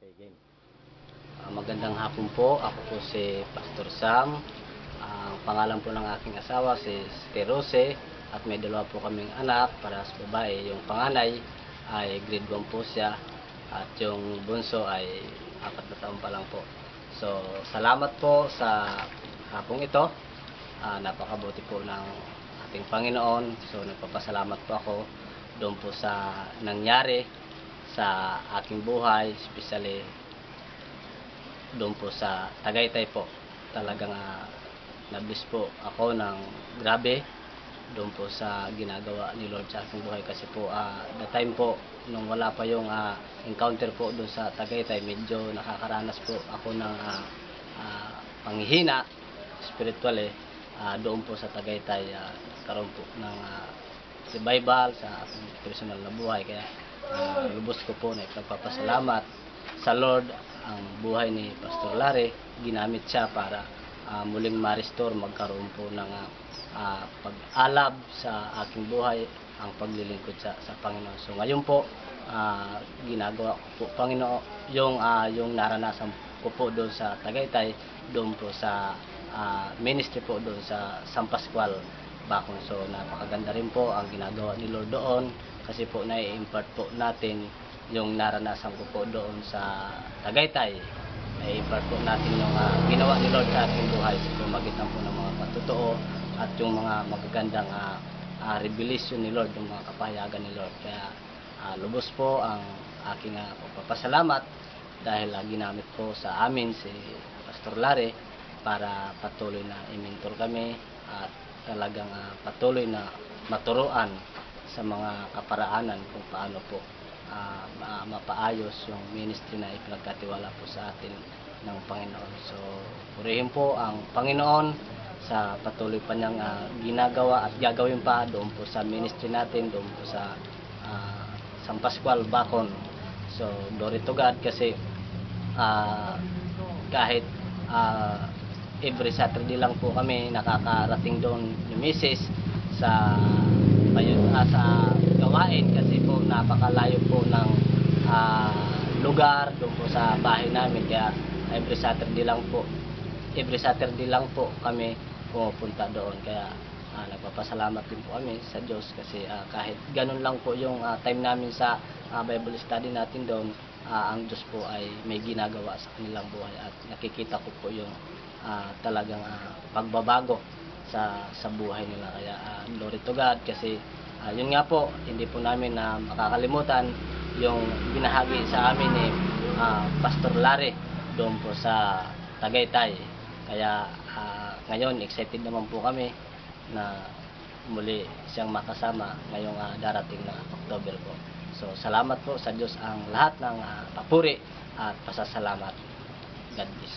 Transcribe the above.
Okay, game. Magandang hapon po. Ako po si Pastor Sam. Ang pangalan po ng aking asawa si Rose at may dalawa po kaming anak para sa babae. Yung panganay ay grade 1 po siya at yung bunso ay 4 na taon pa lang po. So, salamat po sa hapong ito. Napakabuti po ng ating Panginoon. So, nagpapasalamat po ako doon po sa nangyari sa aking buhay, especially doon po sa Tagaytay po. Talagang nabis po ako ng grabe doon po sa ginagawa ni Lord sa aking buhay kasi po the time po nung wala pa yung encounter po doon sa Tagaytay, medyo nakakaranas po ako ng panghihina spiritual doon po sa Tagaytay. Karoon po ng revival sa aking personal na buhay, kaya lubos ko po na ipagpapasalamat sa Lord ang buhay ni Pastor Larry. Ginamit siya para muling ma-restore, magkaroon po ng pag-alab sa aking buhay, ang paglilingkod sa Panginoon. So ngayon po ginagawa ko po Panginoon yung naranasan ko po doon sa Tagaytay, doon po sa ministry po doon sa San Pascual, Bacon. So napakaganda rin po ang ginagawa ni Lord doon kasi po nai-impart po natin yung naranasan ko po doon sa Tagaytay. Nai-impart po natin yung ginawa ni Lord sa ating buhay sa pamagitan po ng mga patotoo at yung mga magagandang revelation ni Lord, yung mga kapahayagan ni Lord. Kaya lubos po ang aking pagpapasalamat dahil ginamit po sa amin si Pastor Larry para patuloy na i-mentor kami at talagang patuloy na maturuan sa mga kaparaanan kung paano po mapaayos yung ministry na ipinagkatiwala po sa atin ng Panginoon. So, purihin po ang Panginoon sa patuloy pa niyang ginagawa at gagawin pa doon po sa ministry natin, doon po sa San Pascual, Bacon. So, glory to God kasi kahit every Saturday lang po kami nakakarating doon yung misis sa gawain kasi po napakalayo po ng lugar doon po sa bahay namin, kaya every Saturday lang po kami pumupunta doon. Kaya nagpapasalamat din po kami sa Diyos kasi kahit ganun lang po yung time namin sa Bible study natin doon, ang Diyos po ay may ginagawa sa kanilang buhay at nakikita ko po yung talagang pagbabago sa buhay nila. Kaya glory to God kasi yun nga po, hindi po namin makakalimutan yung binahagi sa amin ni Pastor Larry doon po sa Tagaytay. Kaya ngayon excited naman po kami na muli siyang makasama ngayong darating na October po. So salamat po sa Diyos ang lahat ng papuri at pasasalamat. God bless.